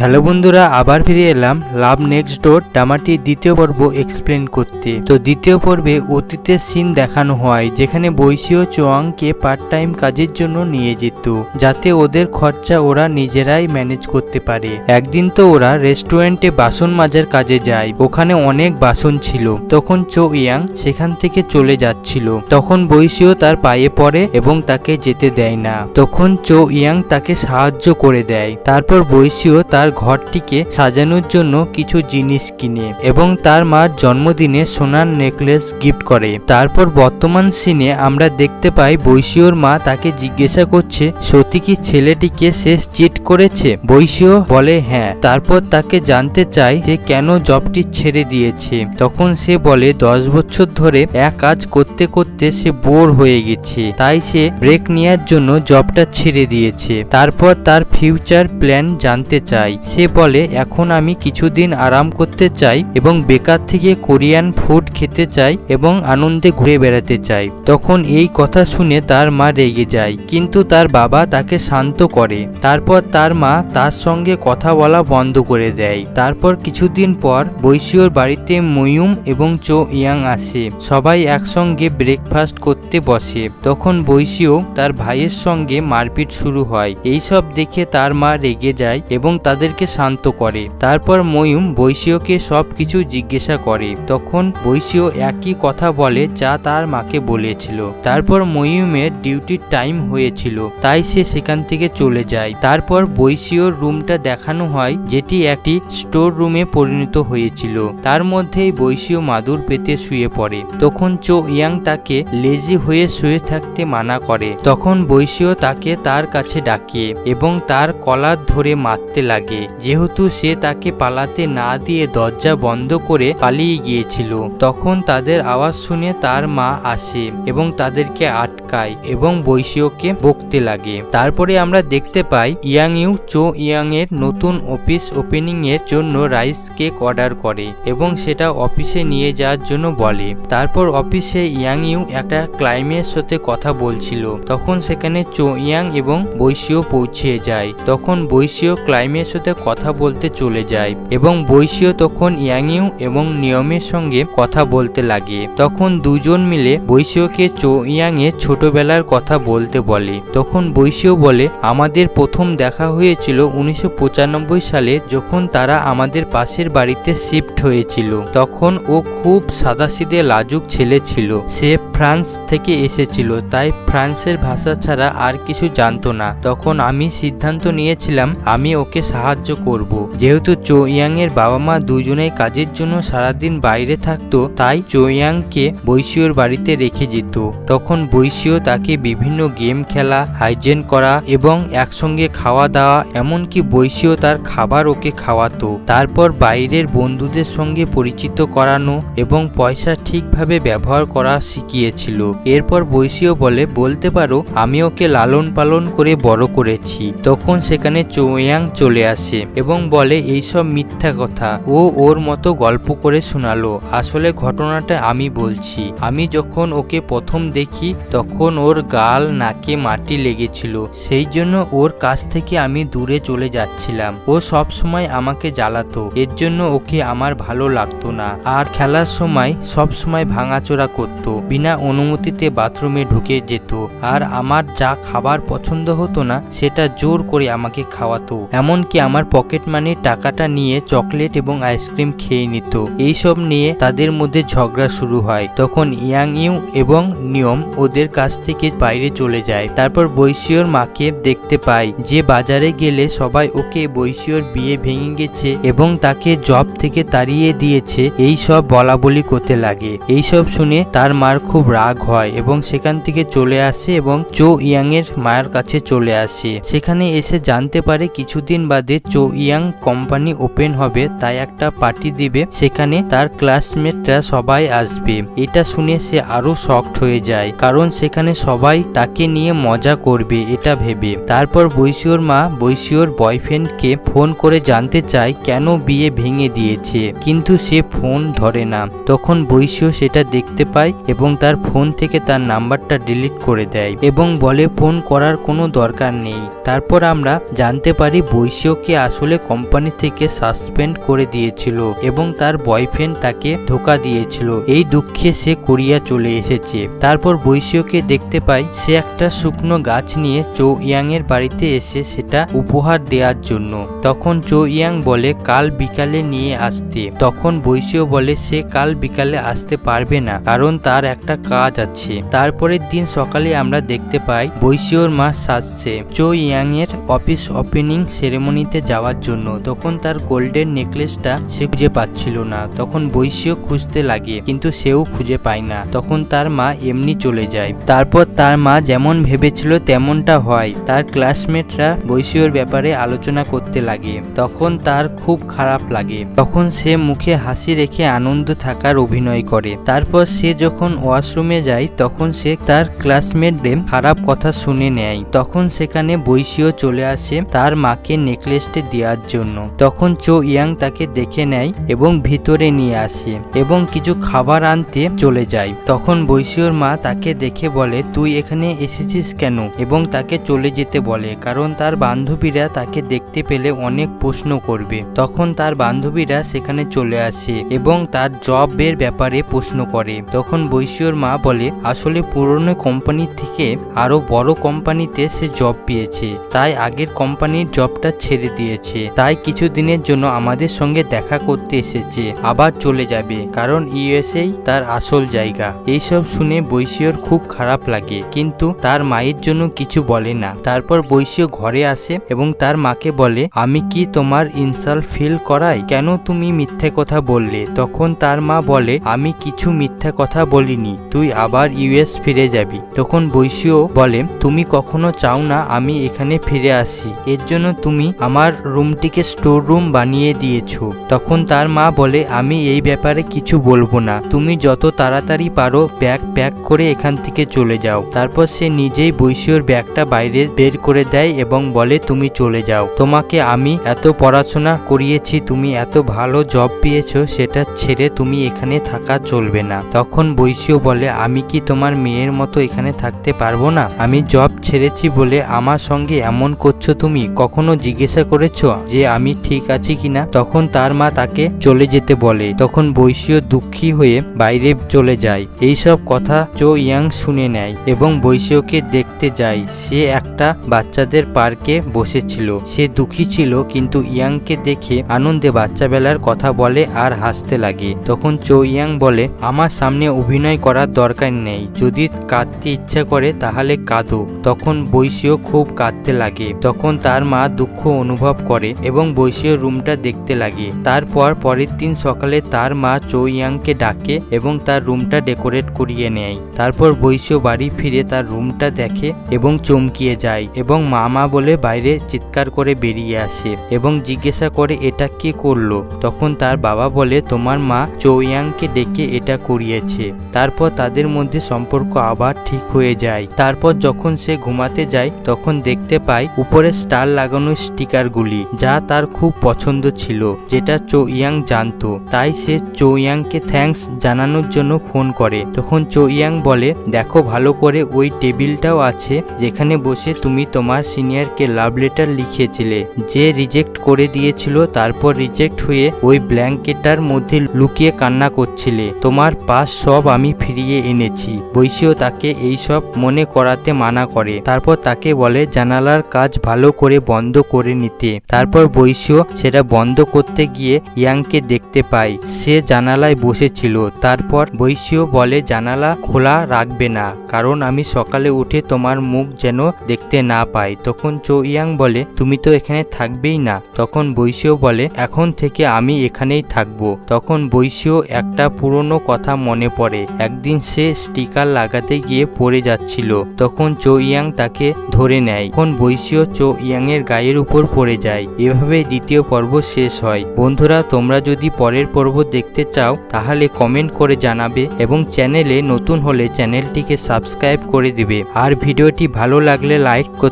Hello বন্ধুরা, আবার ফিরে এলাম লাভ নেক্সট ডোর ড্রামাটির দ্বিতীয় পর্ব এক্সপ্লেন করতে। তো দ্বিতীয় পর্বে অতীতের সিন দেখানো হয় যেখানে বৈশি ও চোয়াংকে পার্ট টাইম কাজের জন্য নিয়ে যেত, যাতে ওদের খরচা ওরা নিজেরাই ম্যানেজ করতে পারে। একদিন তো ওরা রেস্টুরেন্টে বাসন মাজার কাজে যায়, ওখানে অনেক বাসন ছিল। তখন চো ইয়াং সেখান থেকে চলে যাচ্ছিল, তখন বৈশিও তার পায়ে পড়ে এবং তাকে যেতে দেয় না। তখন চো ইয়াং তাকে সাহায্য করে দেয়। তারপর বৈশিও তার ঘরটিকে সাজানোর জন্য কিছু জিনিস কিনে এবং তার মার জন্মদিনে সোনার নেকলেস গিফট করে। তারপর বর্তমান সিনে আমরা দেখতে পাই বৈশিওর মা তাকে জিজ্ঞাসা করছে সত্যি কি ছেলেটিকে শেষ চিট করেছে। বৈশিও বলে হ্যাঁ। তারপর তাকে জানতে চায় যে কেন জবটি ছেড়ে দিয়েছে। তখন সে বলে 10 বছর ধরে এক কাজ করতে করতে সে বোর হয়ে গেছে, তাই সে ব্রেক নেওয়ার জন্য জবটা ছেড়ে দিয়েছে। তারপর তার ফিউচার প্ল্যান জানতে চাই। সে বলে এখন আমি কিছুদিন আরাম করতে চাই এবং বেকার থেকে কোরিয়ান ফুড খেতে চাই এবং আনন্দে ঘুরে বেড়াতে চাই। তখন এই কথা শুনে তার মা রেগে যায়, কিন্তু তার বাবা তাকে শান্ত করে। তারপর তার মা তার সঙ্গে কথা বলা বন্ধ করে দেয়। তারপর কিছুদিন পর বৈশিওর বাড়িতে ময়ুম এবং চো ইয়াং আসে। সবাই একসঙ্গে ব্রেকফাস্ট করতে বসে। তখন বৈশিও তার ভাইয়ের সঙ্গে মারপিট শুরু হয়। এইসব দেখে তার মা রেগে যায় এবং তাদেরকে শান্ত করে। তারপর ময়ুম বৈশিওকে সবকিছু জিজ্ঞাসা করে। তখন বৈশিও একই কথা বলে যা তার মাকে বলেছিল। তারপর ময়ুমের ডিউটির টাইম হয়েছিল, তাই সে সেখান থেকে চলে যায়। তারপর বৈশিওর রুমটা দেখানো হয়, যেটি একটি স্টোর রুমে পরিণত হয়েছিল। তার মধ্যেই বৈশিও মাদুর পেতে শুয়ে পড়ে। তখন চো ইয়াং তাকে লেজি হয়ে শুয়ে থাকতে মানা করে। তখন বৈশিও তাকে তার কাছে ডাকে এবং তার কলার ধরে মারতে লাগে, যেহেতু সে তাকে পালাতে না দিয়ে দরজা বন্ধ করে পালিয়ে গিয়েছিল। তখন তাদের আওয়াজ শুনে তার মা আসে এবং তাদেরকে আটকায় এবং বৈশিওকে বকতে লাগে। তারপরে আমরা দেখতে পাই ইয়াং ইউ চো ইয়াং এর নতুন অফিস ওপেনিং এর জন্য রাইস কেক অর্ডার করে এবং সেটা অফিসে নিয়ে যাওয়ার জন্য বলে। তারপর অফিসে ইয়াং ইউ একটা ক্লায়েন্টের সাথে কথা বলছিল। তখন সেখানে চো ইয়াং এবং বৈশিও পৌঁছে যায়। তখন বৈশিও ক্লায়েন্টের সাথে কথা বলতে চলে যায় এবং বৈশিও তখন ইয়াং ইউ এবং নিয়মের সঙ্গে কথা বলতে লাগে। তখন দুজন মিলে বৈশিওকে চো ইয়াং এর ছোটবেলার কথা বলতে বলে। তখন বৈশিও বলে আমাদের প্রথম দেখা হয়েছিল 1995 সালে, যখন তারা আমাদের পাশের বাড়িতে শিফট হয়েছিল। তখন ও খুব সাদাসিধে লাজুক ছেলে ছিল। সে ফ্রান্স থেকে এসেছিল, তাই ফ্রান্সের ভাষা ছাড়া আর কিছু জানতো না। তখন আমি সিদ্ধান্ত নিয়েছিলাম আমি ওকে সাহায্য করব। যেহেতু চো ইয়াং এর বাবা মা দুজনেই কাজের জন্য সারাদিন বাইরে থাকতো, তাই চো ইয়াংকে বৈশিওর বাড়িতে রেখে যেত। তখন বৈশিও তাকে বিভিন্ন গেম খেলা, হাইজেন করা এবং একসঙ্গে খাওয়া দাওয়া, এমনকি বৈশিও তার খাবার ওকে খাওয়াতো। তারপর বাইরের বন্ধুদের সঙ্গে পরিচিত করানো এবং পয়সা ঠিকভাবে ব্যবহার করা শিখিয়েছিল। এরপর বৈশিও বলতে পারো আমি ওকে লালন পালন করে বড় করেছি। তখন সেখানে চো ইয়াং চলে আসে এবং বলে এইসব মিথ্যা কথা। ও ওর মতো গল্প করে শোনালো। আসলে ঘটনাটা আমি বলছি। আমি যখন ওকে প্রথম দেখি তখন ওর গাল নাকে মাটি লেগেছিল, সেই জন্য ওর কাছ থেকে আমি দূরে চলে যাচ্ছিলাম। ও সব সময় আমাকে জ্বালাতো, এর জন্য ওকে আমার ভালো লাগতো না। আর খেলার সময় সব সময় ভাঙাচোরা করতো, বিনা অনুমতিতে বাথরুমে ঢুকে যেত। আর আমার যা খাবার পছন্দ হতো না সেটা জোর করে আমাকে খাওয়াতো। এমনকি আমার পকেট মানির টাকাটা নিয়ে চকলেট এবং আইসক্রিম খেয়ে নিত। এইসব নিয়ে তাদের মধ্যে ঝগড়া শুরু হয়। তখন ইয়াং ইউ এবং নিয়ম ওদের কাছ থেকে বাইরে চলে যায়। তারপর বৈশিওর মাকে দেখতে পাই, যে বাজারে গেলে সবাই ওকে বৈশিওর বিয়ে ভেঙে গেছে এবং তাকে জব থেকে তাড়িয়ে দিয়েছে এই সব বলা বলি করতে লাগে। এইসব শুনে তার মার খুব রাগ হয় এবং সেখান থেকে চলে আসে এবং চো ইয়াং এর মায়ের কাছে চলে আসে। সেখানে এসে জানতে পারে কিছুদিন বাদে চো ইয়াং কোম্পানি ওপেন হবে, তাই একটা পার্টি দিবে, সেখানে তার ক্লাসমেটরা সবাই আসবে। এটা শুনে সে আরো শকড হয়ে যায়, কারণ সেখানে সবাই তাকে নিয়ে মজা করবে এটা ভেবে। তারপর বৈশিওর মা বৈশিওর বয়ফ্রেন্ডকে ফোন করে জানতে চায় কেন বিয়ে ভেঙে দিয়েছে, কিন্তু সে ফোন ধরে না। তখন বৈশিও সেটা দেখতে পায় এবং তার তার ফোন থেকে তার নাম্বারটা ডিলিট করে দেয় এবং বলে ফোন করার কোনো দরকার নেই। তারপর আমরা জানতে পারি বৈশিওকে আসলে কোম্পানি থেকে সাসপেন্ড করে দিয়েছিল এবং তার বয়ফ্রেন্ড তাকে ধোকা দিয়েছিল। এই দুঃখে সে কোরিয়া চলে এসেছে। তারপর বৈশিওকে দেখতে পাই সে একটা শুকনো গাছ নিয়ে চো ইয়াং এর বাড়িতে এসে সেটা উপহার দেওয়ার জন্য। তখন চো ইয়াং বলে কাল বিকালে নিয়ে আসতে। তখন বৈশিও বলে সে কাল বিকালে আসতে পারবে না কারণ তার একটা কাজ আছে। তারপরের দিন সকালে আমরা দেখতে পাই বৈশিওর মা সাজছে চো ইয়াং এর অফিস ওপেনিং সেরেমনিতে যাওয়ার জন্য। তখন তার গোল্ডেন নেকলেসটা সে খুঁজে পাচ্ছিল না। তখন বৈশিও খুঁজতে লাগে কিন্তু সেও খুঁজে পায় না। তখন তার মা এমনি চলে যায়। তারপর তার মা যেমন ভেবেছিল তেমনটা হয়। তার ক্লাসমেটরা বৈশিওর ব্যাপারে আলোচনা করতে লাগে। তখন তার খুব খারাপ লাগে। তখন সে মুখে হাসি রেখে আনন্দ থাকার অভিনয় করে। তারপর সে যখন ওয়াশরুমে যায় তখন সে তার ক্লাসমেটদের খারাপ কথা শুনে নেয়। তখন সেখানে বৈশিও চলে আসে তার মাকে নেকলেসটি দেওয়ার জন্য। তখন চো ইয়াং তাকে দেখে নেয় এবং ভিতরে নিয়ে আসে এবং কিছু খাবার আনতে চলে যায়। তখন বৈশিওর মা তাকে দেখে বলে তুই এখানে এসেছিস কেন এবং তাকে চলে যেতে বলে কারণ তার বান্ধবীরা তাকে দেখতে পেলে অনেক প্রশ্ন করবে। তখন তার বান্ধবীরা সেখানে চলে আসে এবং তার জবের ব্যাপারে প্রশ্ন করে। তখন বৈশিওর মা বলে আসলে পুরনো কোম্পানি থেকে আরো বড় কোম্পানিতে সে জব পেয়েছে, তাই আগের কোম্পানির জবটা ছেড়ে দিয়েছে। তাই কিছুদিনের জন্য আমাদের সঙ্গে দেখা করতে এসেছে, আবার চলে যাবে কারণ ইউএসএই তার আসল জায়গা। এইসব শুনে বৈশিওর খুব খারাপ লাগে কিন্তু তার মায়ের জন্য কিছু বলে না। তারপর বৈশিও ঘরে আসে এবং তার মাকে বলে আমি কি তোমার ইনসাল্ট ফিল করাই? কেন তুমি মিথ্যে কথা বললে? তখন তার মা বলে আমি কিছু মিথ্যা কথা বলিনি, তুই আবার ইউএস ফিরে যাবি। তখন বৈশিও বলে তুমি কখনো চাও না আমি এখানে ফিরে আসি, এর জন্য তুমি আমার রুমটিকে স্টোর রুম বানিয়ে দিয়েছো। তখন তার মা বলে আমি এই ব্যাপারে কিছু বলবো না, তুমি যত তাড়াতাড়ি পারো ব্যাগ প্যাক করে এখান থেকে চলে যাও। তারপর সে নিজেই বৈশিওর ব্যাগটা বাইরে বের করে দেয় এবং বলে তুমি চলে যাও, তোমাকে আমি এত পড়াশোনা করিয়েছি, তুমি এত ভালো জব পেয়েছো, সেটা ছেড়ে তুমি এখানে থাকা চলবে না। তখন বৈশিও বলে আমি কি তোমার মেয়ের মতো এখানে থাকতে পারবো না? আমি জব ছেড়েছি বলে আমার সঙ্গে এমন করছো, তুমি কখনো জিজ্ঞাসা করেছো যে আমি ঠিক আছি কিনা? তখন তার মা তাকে চলে যেতে বলে। তখন বৈশিও দুঃখী হয়ে বাইরে চলে যায়। এইসব কথা চো ইয়াং শুনে নেয় এবং বৈশিওকে দেখতে যায়। সে একটা বাচ্চাদের পার্কে বসেছিল। সে দুঃখী ছিল কিন্তু ইয়াংকে দেখে আনন্দে বাচ্চা বেলার কথা বলে আর হাসতে লাগে। তখন চো ইয়াং বলে আমার সামনে অভিনয় করার দরকার নেই, যদি কাঁদতে ইচ্ছা করে তাহলে কাঁদো। তখন বৈশিও খুব কাঁদতে লাগে। তখন তার মা দুঃখ অনুভব করে এবং বৈশিও রুমটা দেখতে লাগে। তারপর পরের দিন সকালে তার মা চো ইয়াংকে ডাকে এবং তার রুমটা ডেকোরেট করিয়ে নেয়। তারপর বৈশিও বাড়ি ফিরে তার রুমটা দেখে এবং চমকিয়ে যায় এবং মা বলে বাইরে চিৎকার করে বেরিয়ে আসে এবং জিজ্ঞাসা করে এটা কে করলো? তখন তার বাবা বলে তোমার মা চো ইয়াংকে ডেকে এটা করিয়েছে। তারপর তাদের মধ্যে সম্পর্ক আবার ঠিক হয়ে যায়। তারপর যখন সে ঘুমাতে যায় তখন দেখতে পায় উপরে স্টার লাগানো স্টিকারগুলি, যা তার খুব পছন্দ ছিল, যেটা চো ইয়াং জানতো। তাই সে চো ইয়াংকে থ্যাঙ্কস জানানোর জন্য ফোন করে। তখন চো ইয়াং বলে দেখো ভালো করে ওই টেবিলটাও আছে যেখানে বসে তুমি তোমার সিনিয়রকে লাভ লেটার লিখিয়েছিলে, যে রিজেক্ট করে দিয়েছিল। তারপর রিজেক্ট হয়ে ওই ব্ল্যাঙ্কেটার মধ্যে লুকিয়ে কান্না করছিলে। তোমার পাস সব আমি ফিরিয়ে এনেছি। বৈশিও তাকে এইসব মনে করাতে মানা করে। তারপর তাকে বলে জানালার কাজ ভালো করে বন্ধ করে নিতে। তারপর বৈশিও সেটা বন্ধ করতে গিয়ে ইয়াংকে দেখতে পায়, সে জানালায় বসেছিল। তারপর বৈশিও বলে জানালা খোলা রাখবে না কারণ আমি সকালে উঠে তোমার মুখ যেন দেখতে না পাই। তখন চো ইয়াং বলে তুমি তো এখানে থাকবেই না। তখন বৈশিও বলে এখন থেকে আমি এখানেই থাকবো। তখন বৈশিও একটা পুরনো কথা মনে পড়ে। একদিন সে স্টিকার লাগাতে গিয়ে পড়ে যাচ্ছিল, তখন চো ইয়াং তাকে ধরে নেয়। তখন বৈশিও চো ইয়াং এর গায়ের উপর পড়ে যায়। এভাবে দ্বিতীয় পর্ব শেষ হয়। বন্ধুরা তোমরা যদি পরের পর্ব দেখতে চাও তাহলে কমেন্ট করে জানাবে এবং চ্যানেলে নতুন হলে চ্যানেলটিকে সাবস্ক্রাইব করে দিবে। আর ভিডিওটি ভালো লাগলে লাইক করতে